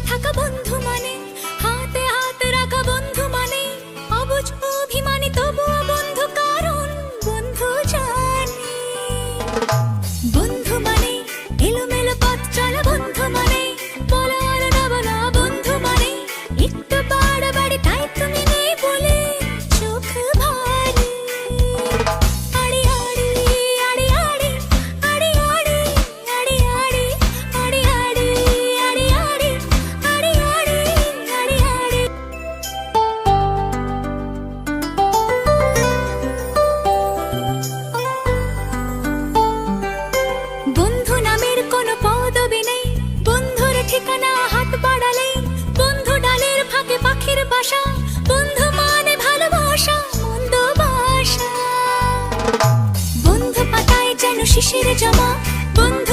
থাকা বন্ধু মানে, হাতে হাত রাখা বন্ধু মানে, অবুঝ অভিমানী তবুও বন্ধু, কারণ বন্ধু জানে। বন্ধু মানে এলোমেলো পথ চলা, বন্ধু মানে বলা আর না বলা, বন্ধু মানে একটু বাড়াবাড়ি তাই তুমি নেই বলে চোখ ভারী। আড়ি আড়ি আড়ি আড়ি আড়ি আড়ি আড়ি আড়ি আড়ি আড়ি আড়ি আড়ি আড়ি আড়ি আড়ি আড়ি। বন্ধু নামের কোনো পদবি নেই, বন্ধুর ঠিকানা হাত বাড়ালেই, বন্ধু ডালের ফাঁকে পাখির বাসা, বন্ধু মানে ভালোবাসা মন্দ বাসা। বন্ধু পাতায় যেন শিশির জমা, বন্ধু